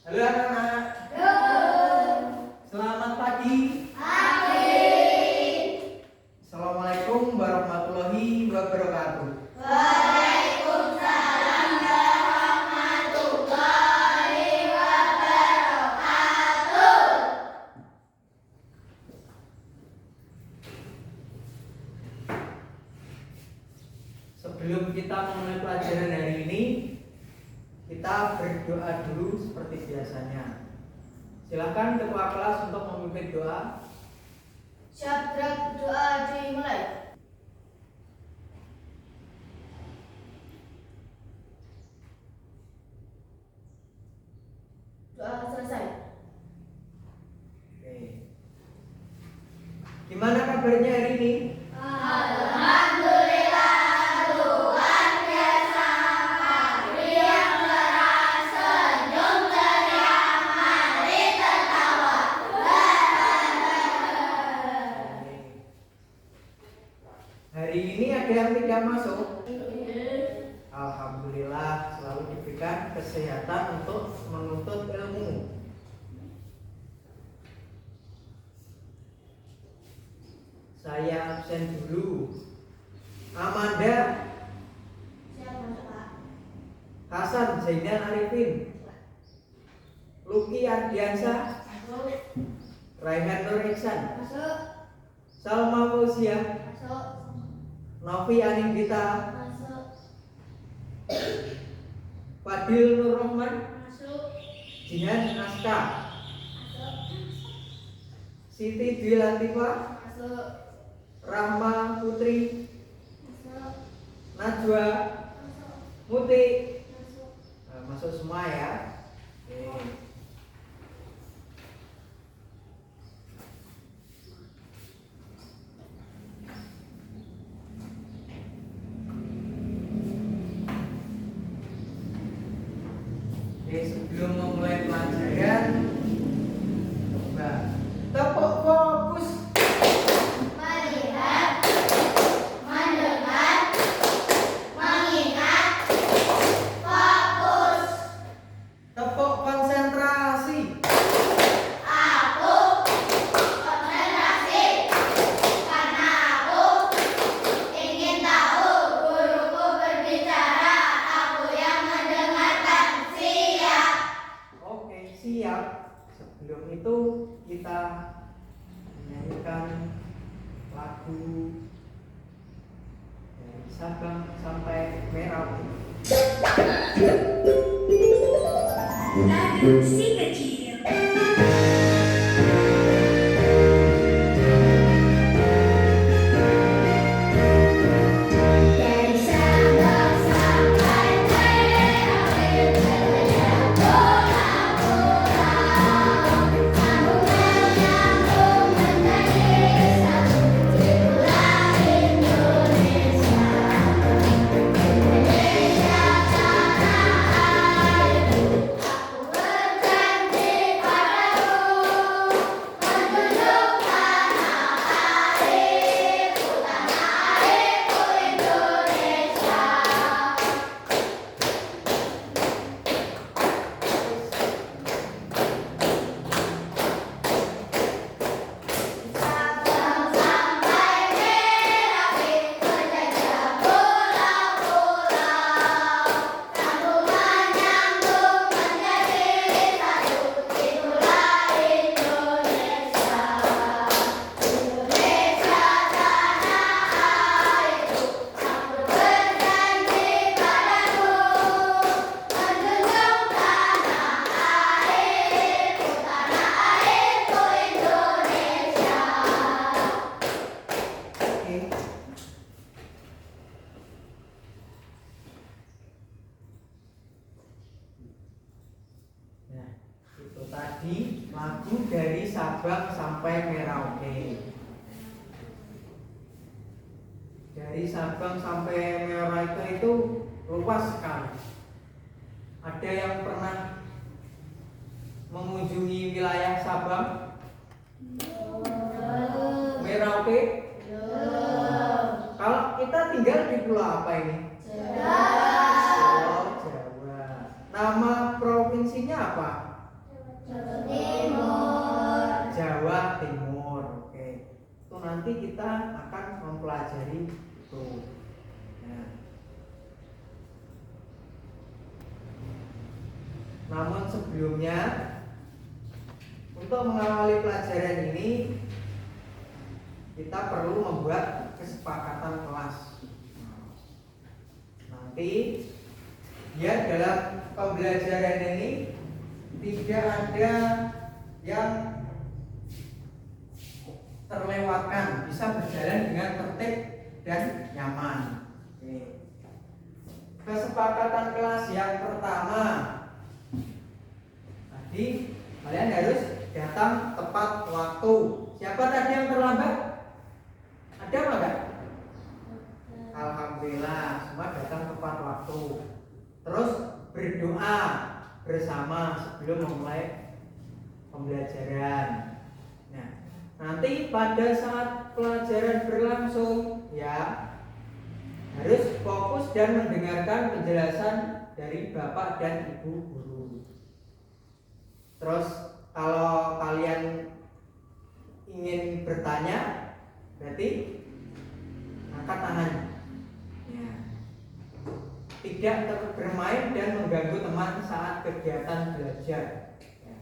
Halo anak-anak. Selamat pagi. Assalamualaikum warahmatullahi wabarakatuh. Waalaikumsalam warahmatullahi wabarakatuh. Sebelum kita memulai pelajaran hari ini, kita berdoa dulu seperti biasanya. Silakan ketua kelas untuk memimpin doa. Syabrak doa dimulai. Doa selesai. Oke. Gimana kabarnya hari ini? Alhamdulillah, luar biasa. Hari yang cerah, senyum ceria, mari tertawa. Hari ini ada yang tidak masuk. Alhamdulillah, selalu diberikan kesehatan untuk menuntut ilmu. Saya absen dulu. Amanda, Siap masuk, Pak. Hasan Zaidan Arifin, Luki Ardiansa, Masuk. Raihan Nur Iksan, Masuk. Salma Fauzia, Masuk. Novi Anindita, Masuk. Fadil Nur Rahman, Masuk. Jihan Aska, Masuk. Siti Dwi Latifah, Masuk. Rahma Putri, Masuk. Najwa, Masuk. Muti. Masuk. Nah, masuk semua ya. Oke. Oke, sebelum memulai pelajaran, coba tepuk fokus. Melihat, mendengar, mengingat, fokus. Tepuk konsentrasi. Aku konsentrasi karena aku ingin tahu guruku berbicara, aku yang mendengarkan. Siap. Oke, siap. Sebelum itu kita menyanyikan lagu dari Sabang sampai Merauke. Lagu si kecil. Dari Sabang sampai Merauke, berlayar pulau-pulau, sambung menyambung menjadi satu. Itulah Indonesia, Indonesia tanah airku. Aku berjanji padamu, menjunjung tanah airku, Indonesia. Sabang sampai Merauke, berjajah pulau-pulau, sambung menyambung menjadi satu. Itulah Indonesia, Indonesia tanah airku. Aku berjanji padamu, menjunjung tanah airku, Indonesia. Oke. Nah, itu tadi lagu dari Sabang sampai Merauke. Dari Sabang sampai Merauke itu luas sekali. Ada yang pernah mengunjungi wilayah Sabang, Merauke? Kalau kita tinggal di pulau apa ini? Jawa. Pulau Jawa. Nama provinsinya apa? Timur. Jawa Timur. Oke. Itu nanti kita akan mempelajari itu. Nah. Namun sebelumnya, untuk mengawali pelajaran ini kita perlu membuat kesepakatan kelas. Nanti biar dalam pembelajaran ini tidak ada yang terlewatkan, bisa berjalan dengan tertib dan nyaman. Oke. Kesepakatan kelas yang pertama, tadi kalian harus datang tepat waktu. Siapa tadi yang terlambat? Ada apa enggak? Alhamdulillah, semua datang tepat waktu. Terus berdoa bersama sebelum memulai pembelajaran. Nah, nanti pada saat pelajaran berlangsung, ya harus fokus dan mendengarkan penjelasan dari Bapak dan Ibu guru. Terus kalau kalian ingin bertanya, berarti angkat tangan. Ya. Tidak bermain dan mengganggu teman saat kegiatan belajar. Ya.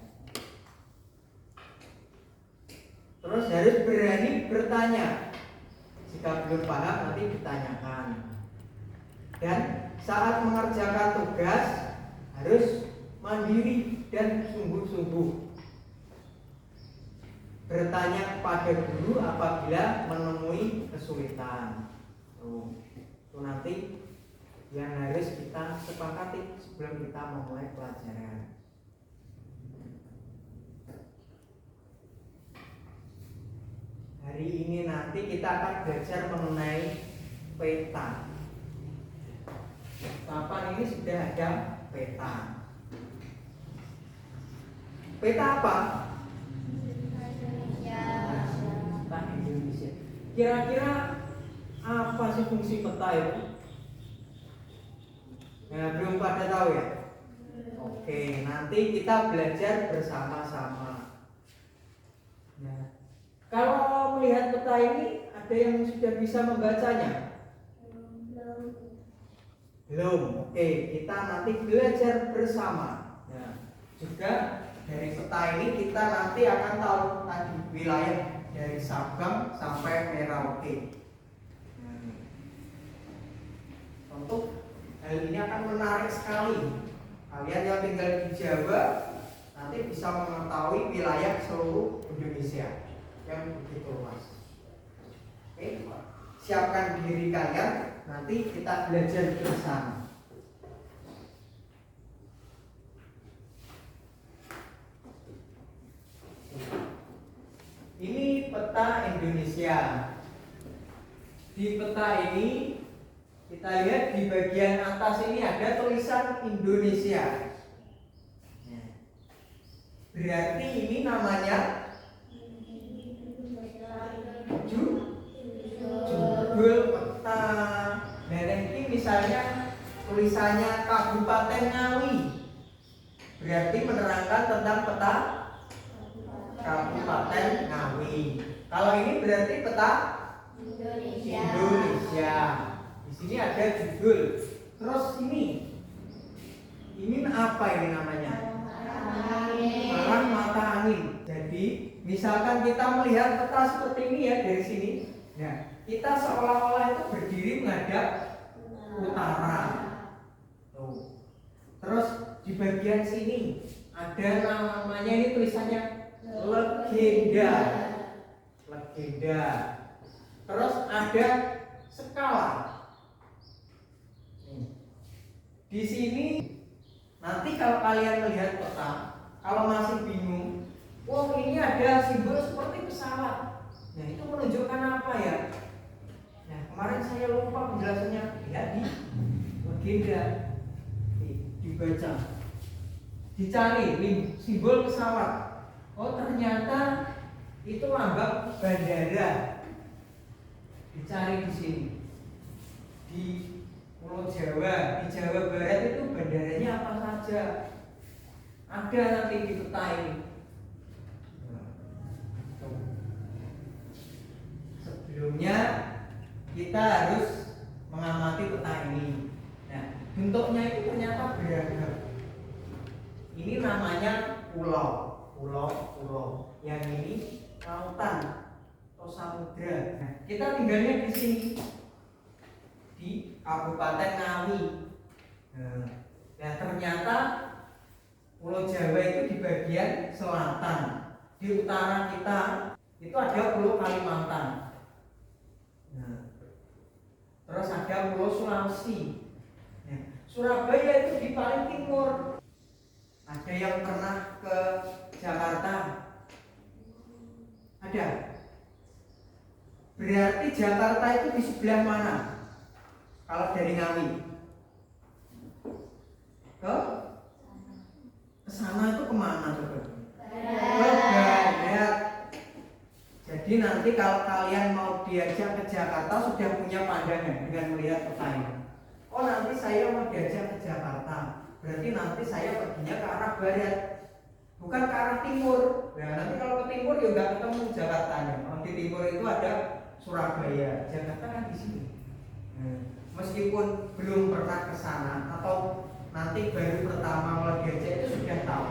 Terus harus berani bertanya. Jika belum paham nanti ditanyakan. Dan saat mengerjakan tugas harus mandiri dan sungguh-sungguh. Bertanya kepada guru apabila menemui kesulitan. Itu nanti yang harus kita sepakati sebelum kita memulai pelajaran. Hari ini nanti kita akan belajar mengenai peta. Papan ini sudah ada peta. Peta apa? Peta Indonesia. Kira-kira apa sih fungsi peta itu? Nah, belum pada tahu ya? Oke, nanti kita belajar bersama-sama. Nah, kalau melihat peta ini, ada yang sudah bisa membacanya? Belum. Oke, kita nanti belajar bersama. Nah, juga dari peta ini kita nanti akan tahu tadi wilayah dari Sabang sampai Merauke. Untuk hal ini akan menarik sekali. Kalian yang tinggal di Jawa nanti bisa mengetahui wilayah seluruh Indonesia yang begitu luas. Oke, siapkan diri kalian, nanti kita belajar bersama. Ini peta Indonesia. Di peta ini kita lihat di bagian atas ini ada tulisan Indonesia. Berarti ini namanya judul peta. Dan ini misalnya tulisannya Kabupaten Ngawi, berarti menerangkan tentang peta Kabupaten Ngawi. Kalau ini berarti peta Indonesia. Di sini ada judul. Terus ini apa ini namanya? Arah mata angin. Jadi misalkan kita melihat peta seperti ini ya dari sini. Nah, kita seolah-olah itu berdiri menghadap utara. Tuh. Terus di bagian sini ada namanya, ini tulisannya legenda. Legenda. Terus ada skala. Di sini nanti kalau kalian melihat peta, kalau masih bingung, oh ini ada simbol seperti pesawat. Nah, itu menunjukkan apa ya? Nah, kemarin saya lupa penjelasannya. Lihat di legenda. Dibaca. Dicari simbol pesawat. Oh, ternyata itu lambang bandara. Dicari di sini. Di Pulau Jawa, di Jawa Barat itu bandaranya apa saja? Ada ada nanti di peta ini. Sebelumnya kita harus mengamati peta ini. Nah, bentuknya itu ternyata beragam. Ini namanya pulau. Yang ini lautan atau samudra. Nah, kita tinggalnya di sini di Kabupaten Ngawi. Nah, ternyata Pulau Jawa itu di bagian selatan. Di utara kita itu ada Pulau Kalimantan. Nah, terus ada Pulau Sulawesi. Nah, Surabaya itu di paling timur. Ada yang pernah ke Jakarta? Ada. Berarti Jakarta itu di sebelah mana? Kalau dari Ngawi ke sana itu kemana coba? Ke barat. Jadi nanti kalau kalian mau diajak ke Jakarta sudah punya pandangan dengan melihat peta ini. Oh, nanti saya mau diajak ke Jakarta, berarti nanti saya perginya ke arah barat, bukan ke arah timur. Nah, nanti kalau ke timur ya nggak ketemu Jakartanya. Kalau di timur itu ada Surabaya, Jakarta kan di sini. Meskipun belum pernah ke sana atau nanti baru pertama mau diajak itu sudah tahu.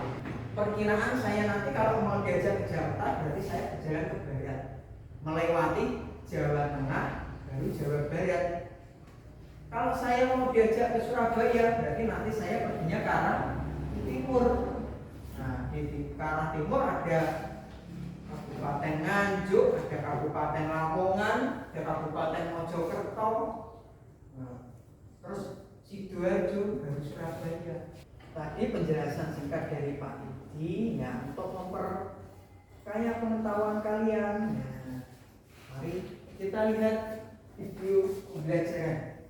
Perkiraan saya nanti kalau mau diajak ke Jakarta berarti saya berjalan ke barat, melewati Jawa Tengah baru Jawa Barat. Kalau saya mau diajak ke Surabaya berarti nanti saya perginya ke arah timur. Nah, di arah timur ada Kabupaten Nganjuk, ada Kabupaten Lamongan, ada Kabupaten Mojokerto. Terus Sidoarjo, baru Surabaya. Tadi penjelasan singkat dari Pak Didi, ya, untuk memperkaya pengetahuan kalian. Nah, mari kita lihat video pembelajaran.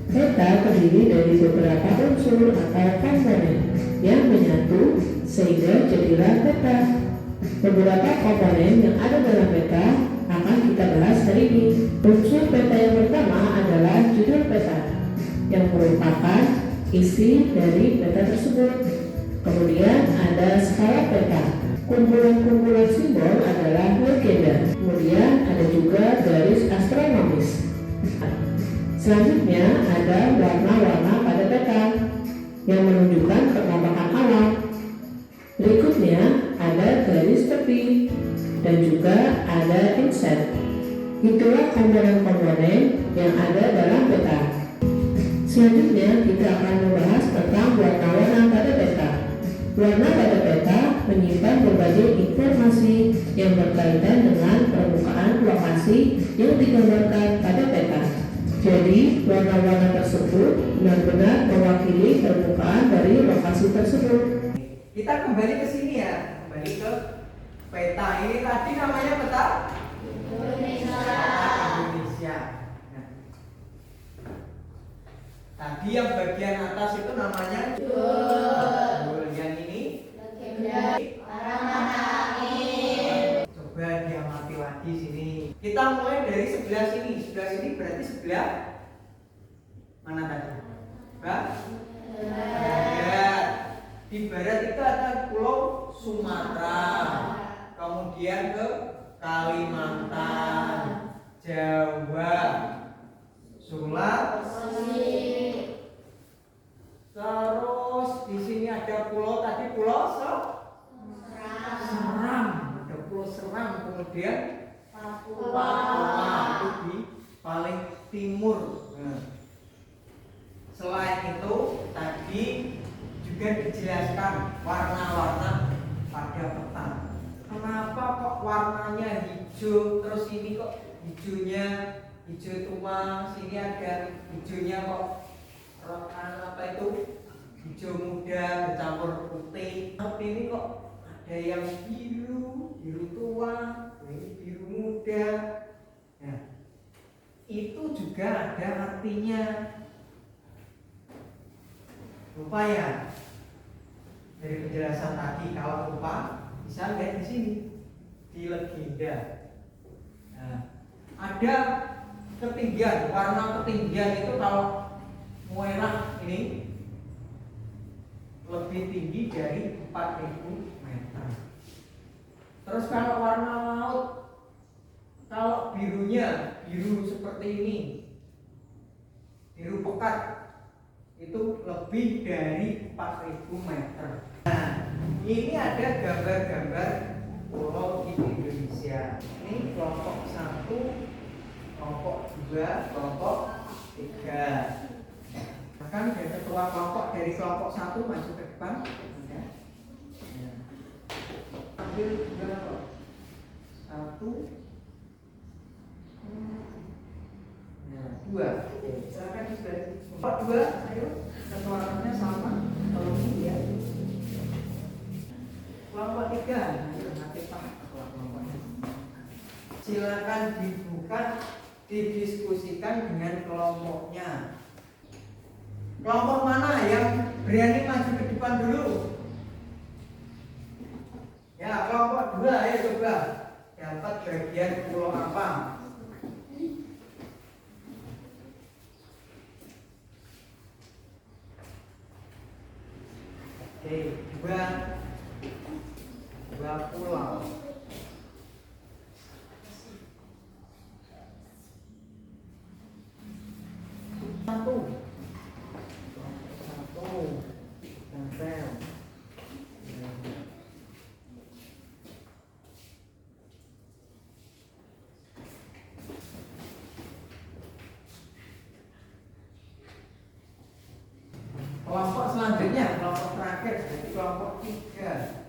Peta terdiri dari beberapa unsur atau komponen yang menyatu sehingga jadilah peta. Beberapa komponen yang ada dalam peta akan kita bahas hari ini. Unsur peta yang pertama adalah judul peta, yang merupakan isi dari peta tersebut. Kemudian ada skala peta. Kumpulan-kumpulan simbol adalah legenda. Kemudian ada juga garis astronomis. Selanjutnya ada warna-warna pada peta yang menunjukkan penampakan alam. Berikutnya ada garis tepi dan juga ada inset. Itulah komponen-komponen yang ada dalam peta. Selanjutnya kita akan membahas tentang warna-warna pada peta. Warna pada peta menyimpan berbagai informasi yang berkaitan dengan permukaan lokasi yang digambarkan pada peta. Jadi, warna-warna tersebut benar-benar mewakili permukaan dari lokasi tersebut. Kita kembali ke sini ya, kembali ke peta. Ini tadi namanya peta Indonesia. Indonesia. Nah, tadi yang bagian atas itu namanya judul. Yang ini Legenda para mata angin. coba diamati lagi sini. Kita mulai dari sebelah sini. Sebelah sini berarti sebelah mana tadi? Barat. Di barat itu ada Pulau Sumatera, kemudian ke Kalimantan, Jawa, Sulawesi. Terus di sini ada pulau tadi Pulau Seram, ada Pulau Seram, kemudian Papua itu di paling timur. Nah, selain itu tadi juga dijelaskan warna-warna pada peta. Kenapa kok warnanya hijau, terus ini kok hijaunya hijau tua, sini ada hijaunya kok apa itu hijau muda bercampur putih. Tapi ini kok ada yang biru tua, ini biru muda. Nah, itu juga ada artinya. Lupa ya? Dari penjelasan tadi, kalau lupa bisa lihat di sini di legenda. Nah, ada ketinggian, warna ketinggian itu kalau merah ini lebih tinggi dari 4000 meter. Terus kalau warna laut, kalau birunya biru seperti ini, biru pekat, itu lebih dari 4000 meter. Nah, ini ada gambar-gambar pulau di Indonesia. Ini kelompok 1, kelompok 2, kelompok 3. Bahkan dari ketua kelompok dari kelompok 1 maju ke depan. Ya. Ambil 2, 1, 2. Silakan sudah. Kelompok 2, ayo. Ketuanya sama. Kalau ini ya. Kelompok 3, ayo nanti Pak kelompoknya. Silakan dibuka, didiskusikan dengan kelompoknya. Kelompok mana yang berani maju ke depan dulu? Ya, kelompok 2, ayo coba. Dapat bagian pulau apa? Oke, 2 pulau. 1. Tempel. Kelompok selanjutnya, kelompok terakhir, jadi kelompok 3.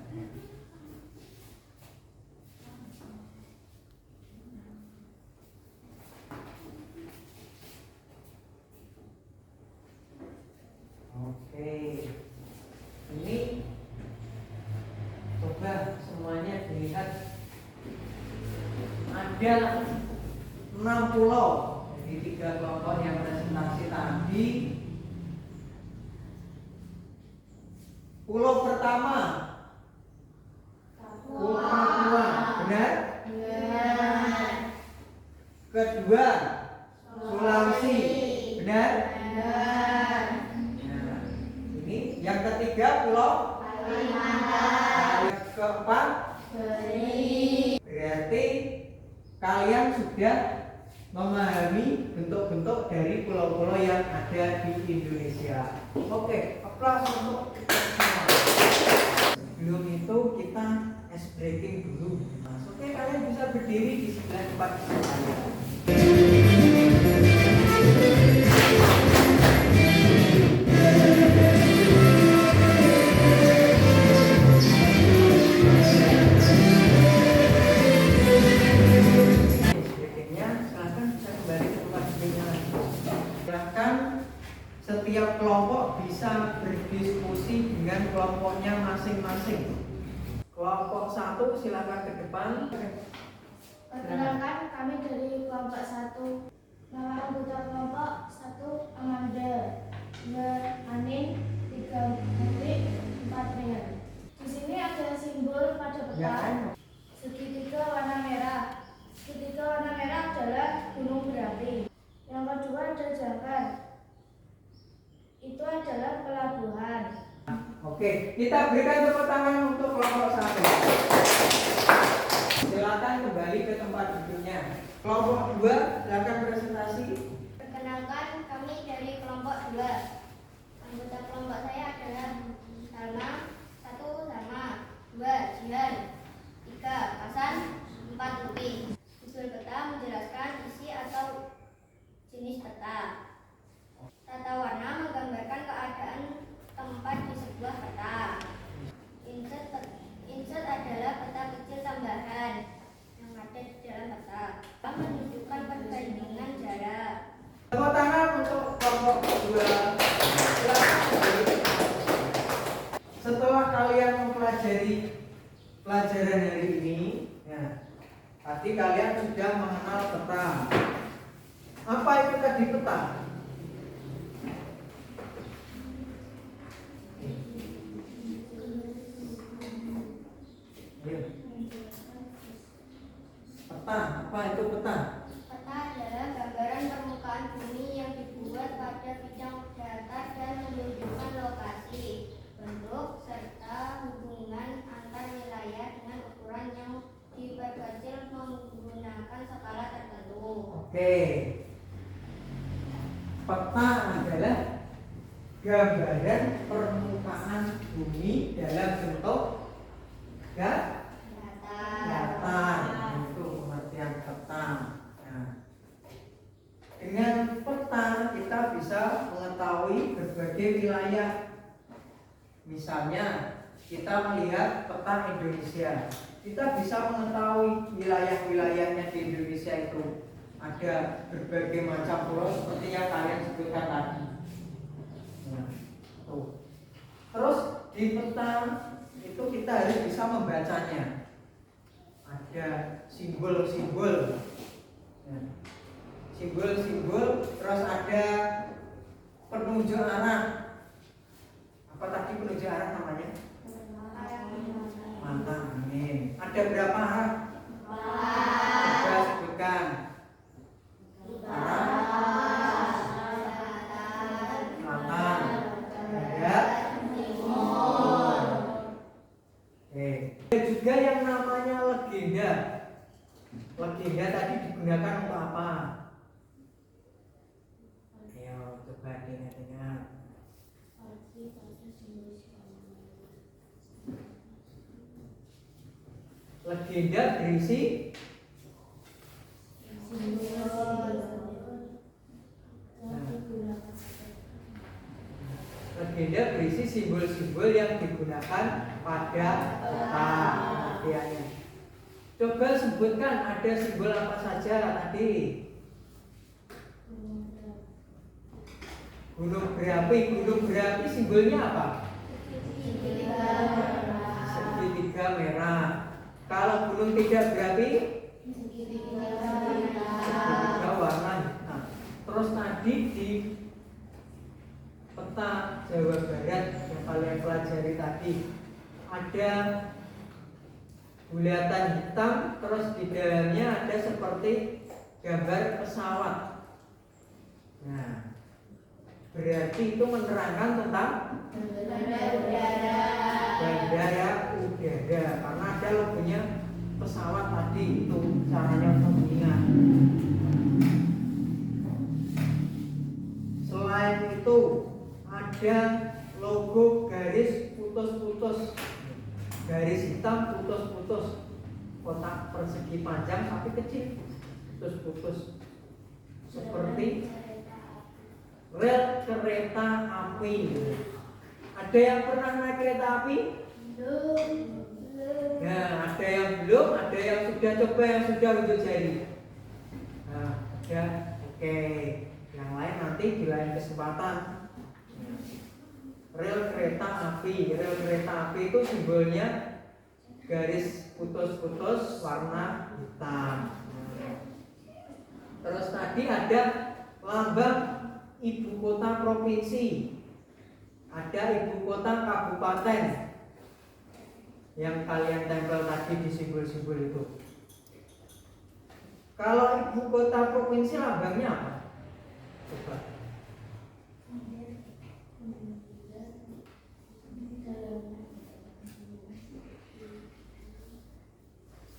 Oke, ini coba semuanya dilihat. Ada 6 pulau, jadi 3 kelompok yang presentasi tadi. Pulau pertama, Pulau Papua, benar? Benar. Kedua, Sulawesi, benar? Benar. Nah, ini yang ketiga Pulau Kalimantan. yang keempat. Beri. Berarti kalian sudah memahami bentuk-bentuk dari pulau-pulau yang ada di Indonesia. Oke, aplaus untuk kita semua. Sebelum itu kita ice breaking dulu. Oke, kalian bisa berdiri di sebelah tempat saya. Setiap kelompok bisa berdiskusi dengan kelompoknya masing-masing. Kelompok 1 silakan ke depan. Perkenalkan, kami dari kelompok 1. Nama anggota kelompok 1 Amanda, 2 Anin, 3 Hendrik, 4 Rian. Di sini ada simbol pada peta. Segitiga warna merah. Segitiga warna merah adalah gunung berapi. Yang kedua ada jangkar. Itu adalah pelabuhan. Oke, kita berikan tepuk tangan untuk kelompok 1. Silakan kembali ke tempat duduknya. Kelompok 2, silakan presentasi. Perkenalkan, kami dari kelompok 2. Anggota kelompok saya adalah Salma, 1 Salma, 2 Jihan, 3 Hasan, 4 Lutfi. Visual peta menjelaskan isi atau jenis peta. Tata warna menggambarkan keadaan tempat di sebuah peta. Insert adalah peta kecil tambahan yang ada di dalam peta. Menunjukkan perbandingan jarak. Tepuk tangan untuk kelompok 2. Setelah kalian mempelajari pelajaran hari ini, ya, tadi kalian sudah mengenal peta. Apa itu tadi peta? Peta, apa itu peta? Peta adalah gambaran permukaan bumi yang dibuat pada bidang datar dan menunjukkan lokasi, bentuk, Oke. Peta adalah gambaran permukaan bumi dalam bentuk datar. Itu pengertian peta. Nah, dengan peta kita bisa mengetahui berbagai wilayah. Misalnya kita melihat peta Indonesia, kita bisa mengetahui wilayah-wilayahnya di Indonesia itu ada berbagai macam pulau seperti yang kalian sebutkan tadi. Nah, tuh. Terus di peta itu kita harus bisa membacanya. Ada simbol-simbol, nah, simbol-simbol, terus ada penunjuk arah. Apa tadi penunjuk arah namanya? Mantap, amin. Ada berapa arah? Coba sebutkan. Arah selatan, barat, timur. Oke. Ada juga yang namanya legenda. Legenda tadi digunakan untuk apa? Ayo coba diingat-ingat. Legenda berisi legenda berisi simbol-simbol yang digunakan pada peta. Artinya. Coba sebutkan ada simbol apa saja tadi. Gunung berapi. Gunung berapi simbolnya apa? Segitiga merah. Kalau gunung tidak berapi, segitiga warna hitam. Terus tadi di peta Jawa Barat yang kalian pelajari tadi ada bulatan hitam, terus di dalamnya ada seperti gambar pesawat. Nah, berarti itu menerangkan tentang bandara udara karena ada logonya pesawat tadi. Itu caranya untuk mengingat. Selain itu ada logo garis putus-putus, garis hitam putus-putus, kotak persegi panjang tapi kecil, putus-putus, seperti rel kereta api. Ada yang pernah naik kereta api? Nah, ada yang belum, ada yang sudah coba, yang sudah unjuk jari. Nah, ada. Oke, yang lain nanti di lain kesempatan. Rel kereta api. Rel kereta api itu simbolnya garis putus-putus warna hitam. Terus tadi ada lambang ibu kota provinsi, ada ibu kota kabupaten yang kalian tempel tadi di simbol-simbol itu. Kalau ibu kota provinsi lambangnya apa? Coba.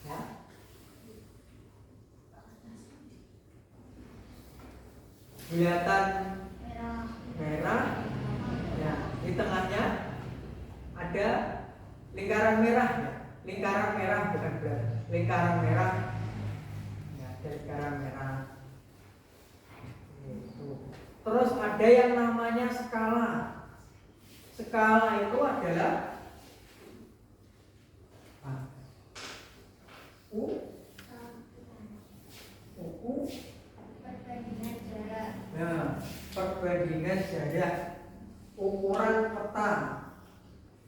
Ya. Bulatan merah. Ya, di tengahnya ada lingkaran merah. Lingkaran merah bukan bulat. Lingkaran merah. Ya, ada lingkaran merah. Terus ada yang namanya skala. Skala itu adalah perbandingan jarak, ukuran peta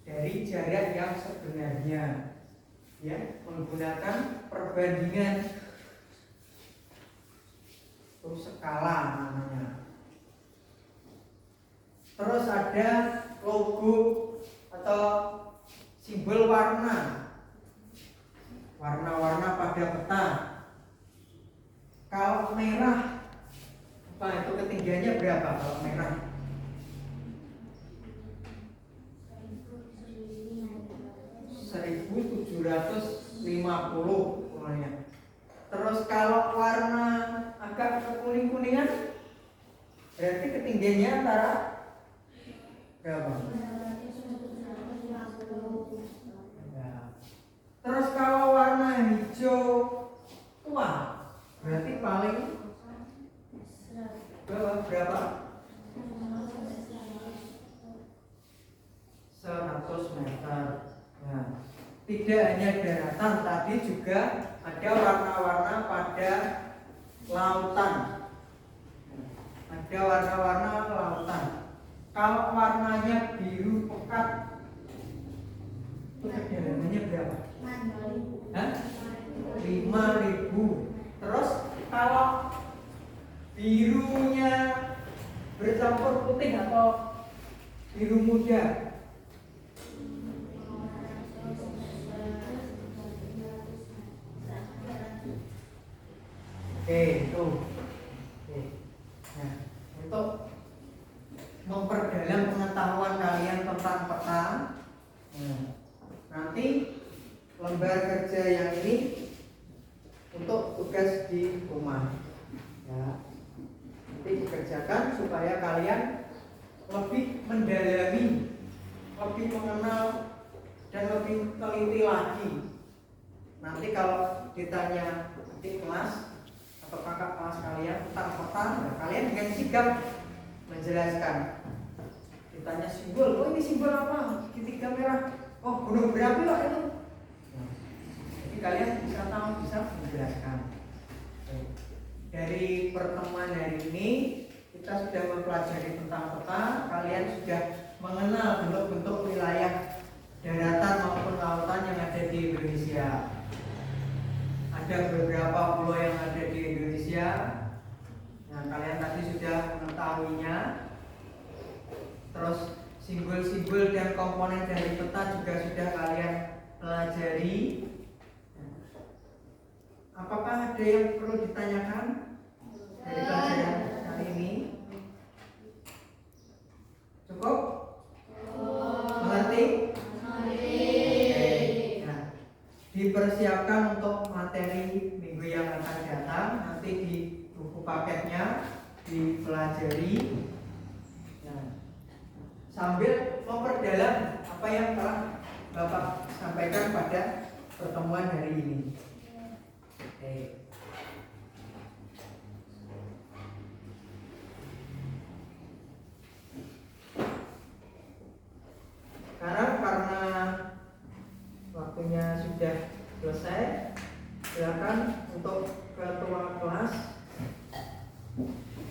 dari jarak yang sebenarnya, ya, menggunakan perbandingan. Itu skala namanya. Terus ada logo atau simbol warna, warna-warna pada peta. Kalau merah, apa itu ketinggiannya berapa kalau merah? 1750 pokoknya. Terus kalau warna agak agak kekuning-kuningan, berarti ketinggiannya antara berapa? Ya. Terus kalau warna hijau tua, berarti paling berapa? 100 meter. Nah, tidak hanya daratan, tadi juga ada warna-warna pada lautan. Ada warna-warna lautan. Kalau warnanya biru pekat, itu kedalamannya berapa? 5.000. Terus kalau birunya bercampur putih atau biru muda, oke, itu. Oke. Nah, untuk memperdalam pengetahuan kalian tentang peta, nanti lembar kerja yang ini untuk tugas di rumah. Ya. Nanti dikerjakan supaya kalian lebih mendalami, lebih mengenal dan lebih teliti lagi. Nanti kalau ditanya di kelas atau kakak kelas kalian tentang peta, ya kalian dengan sigap menjelaskan. Ditanya simbol, oh ini simbol apa? Segitiga merah. Oh, gunung berapi lah itu. Jadi kalian bisa tahu, bisa menjelaskan. Dari pertemuan hari ini kita sudah mempelajari tentang peta. Kalian sudah mengenal bentuk-bentuk wilayah daratan maupun lautan yang ada di Indonesia. Ada beberapa pulau yang ada di Indonesia. Nah, kalian tadi sudah mengetahuinya. Terus simbol-simbol dan komponen dari peta juga sudah kalian pelajari. Apakah ada yang perlu ditanyakan dari pelajaran hari ini? Cukup? Mengerti? Nah, dipersiapkan untuk materi minggu yang akan datang. Nanti di buku paketnya dipelajari. Nah, sambil memperdalam apa yang telah Bapak sampaikan pada pertemuan hari ini. Oke. Sekarang karena waktunya sudah selesai, silakan untuk ketua kelas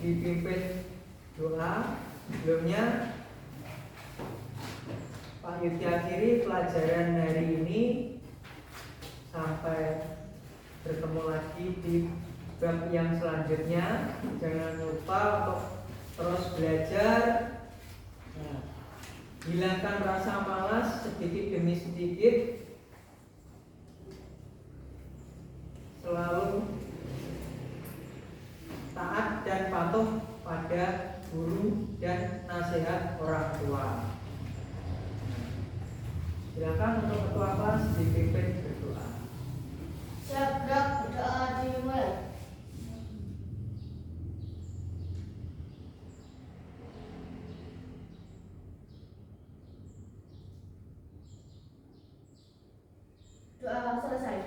dipimpin doa. Sebelumnya Pak Yudi akhiri pelajaran hari ini. Sampai bertemu lagi di bab yang selanjutnya. Jangan lupa untuk terus belajar. Nah, hilangkan rasa malas sedikit demi sedikit. Selalu taat dan patuh pada guru dan nasihat orang tua. Silakan untuk ketua kelas dipimpin berdoa. Siap, berdoa dimulai. Doa selesai.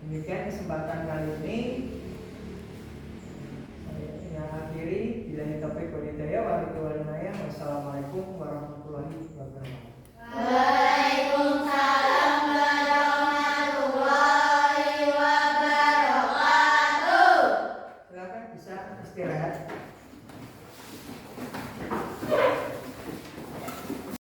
Demikian kesempatan kali ini. Saya akhiri. Billahi taufiq wal hidayah. Wassalamualaikum warahmatullahi wabarakatuh. Waalaikumsalam warahmatullahi wabarakatuh. Silakan bisa istirahat.